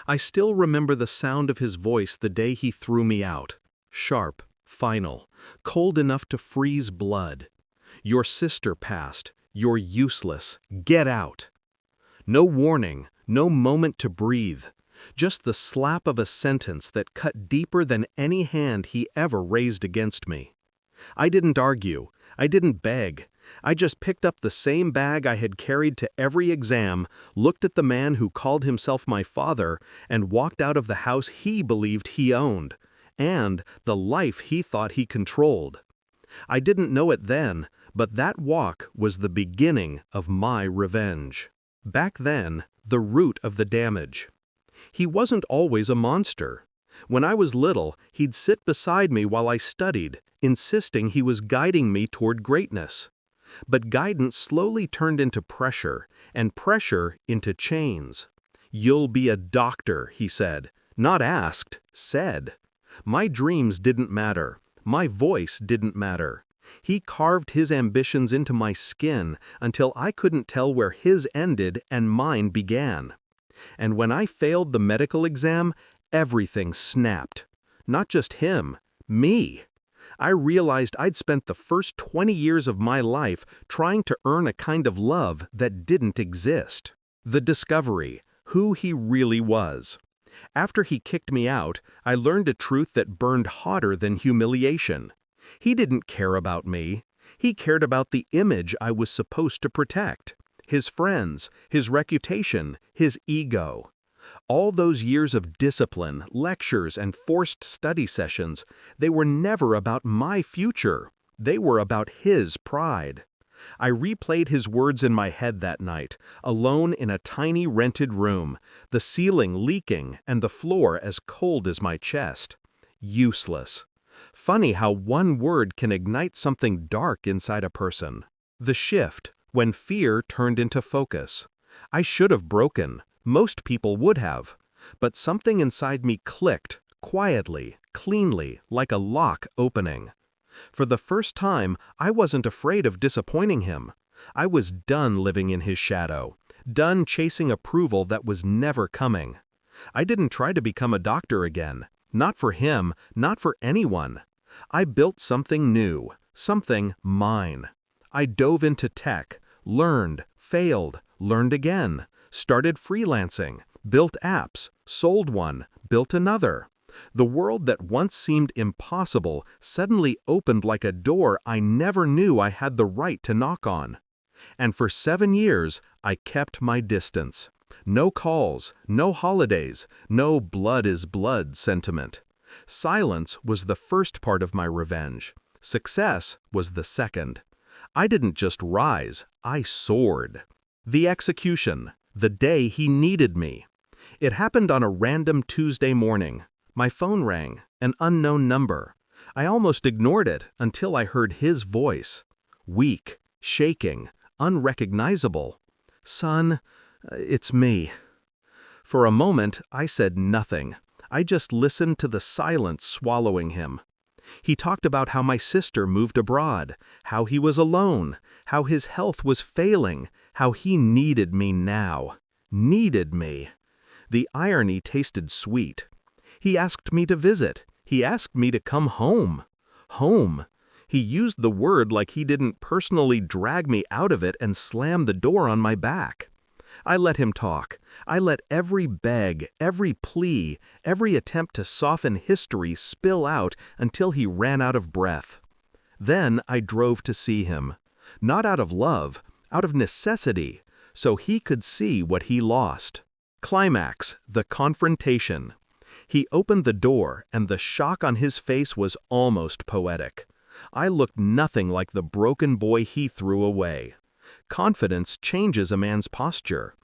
I still remember the sound of his voice the day he threw me out. Sharp, final, cold enough to freeze blood. Your sister passed. You're useless. Get out. No warning, no moment to breathe. Just the slap of a sentence that cut deeper than any hand he ever raised against me. I didn't argue. I didn't beg. I just picked up the same bag I had carried to every exam, looked at the man who called himself my father, and walked out of the house he believed he owned, and the life he thought he controlled. I didn't know it then, but that walk was the beginning of my revenge. Back then, the root of the damage. He wasn't always a monster. When I was little, he'd sit beside me while I studied, insisting he was guiding me toward greatness. But guidance slowly turned into pressure, and pressure into chains. "You'll be a doctor," he said. Not asked, said. My dreams didn't matter. My voice didn't matter. He carved his ambitions into my skin until I couldn't tell where his ended and mine began. And when I failed the medical exam, everything snapped. Not just him, me. I realized I'd spent the first 20 years of my life trying to earn a kind of love that didn't exist. The discovery, who he really was. After he kicked me out, I learned a truth that burned hotter than humiliation. He didn't care about me. He cared about the image I was supposed to protect. His friends, his reputation, his ego. All those years of discipline, lectures, and forced study sessions, they were never about my future. They were about his pride. I replayed his words in my head that night, alone in a tiny rented room, the ceiling leaking and the floor as cold as my chest. Useless. Funny how one word can ignite something dark inside a person. The shift, when fear turned into focus. I should have broken. Most people would have. But something inside me clicked, quietly, cleanly, like a lock opening. For the first time, I wasn't afraid of disappointing him. I was done living in his shadow, done chasing approval that was never coming. I didn't try to become a doctor again. Not for him, not for anyone. I built something new, something mine. I dove into tech, learned, failed, learned again, started freelancing, built apps, sold one, built another. The world that once seemed impossible suddenly opened like a door I never knew I had the right to knock on. And for 7 years, I kept my distance. No calls, no holidays, no blood is blood sentiment. Silence was the first part of my revenge. Success was the second. I didn't just rise, I soared. The execution, the day he needed me. It happened on a random Tuesday morning. My phone rang, an unknown number. I almost ignored it until I heard his voice. Weak, shaking, unrecognizable. "Son, it's me." For a moment, I said nothing. I just listened to the silence swallowing him. He talked about how my sister moved abroad, how he was alone, how his health was failing, how he needed me now. Needed me. The irony tasted sweet. He asked me to visit. He asked me to come home. Home. He used the word like he didn't personally drag me out of it and slam the door on my back. I let him talk. I let every beg, every plea, every attempt to soften history spill out until he ran out of breath. Then I drove to see him. Not out of love, out of necessity, so he could see what he lost. Climax, the confrontation. He opened the door, and the shock on his face was almost poetic. I looked nothing like the broken boy he threw away. Confidence changes a man's posture.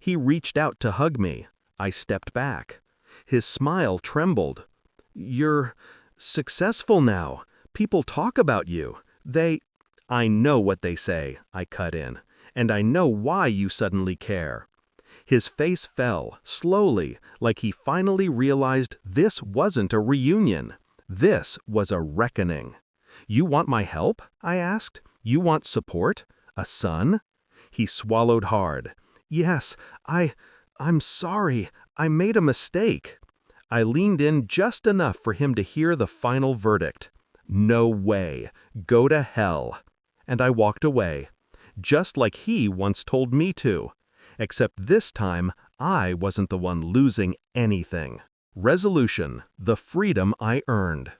He reached out to hug me. I stepped back. His smile trembled. "You're successful now. People talk about you. I know what they say," I cut in, "and I know why you suddenly care." His face fell, slowly, like he finally realized this wasn't a reunion. This was a reckoning. "You want my help?" I asked. "You want support? A son?" He swallowed hard. "Yes, I'm sorry. I made a mistake. I leaned in just enough for him to hear the final verdict. No way. Go to hell. And I walked away, just like he once told me to. Except this time, I wasn't the one losing anything. Resolution, the freedom I earned.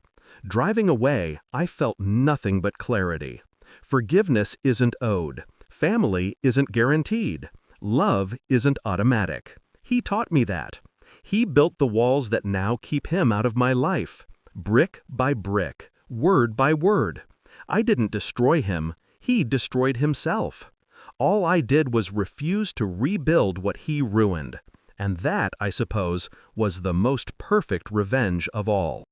Driving away, I felt nothing but clarity. Forgiveness isn't owed. Family isn't guaranteed. Love isn't automatic. He taught me that. He built the walls that now keep him out of my life. Brick by brick, word by word. I didn't destroy him. He destroyed himself. All I did was refuse to rebuild what he ruined. And that, I suppose, was the most perfect revenge of all.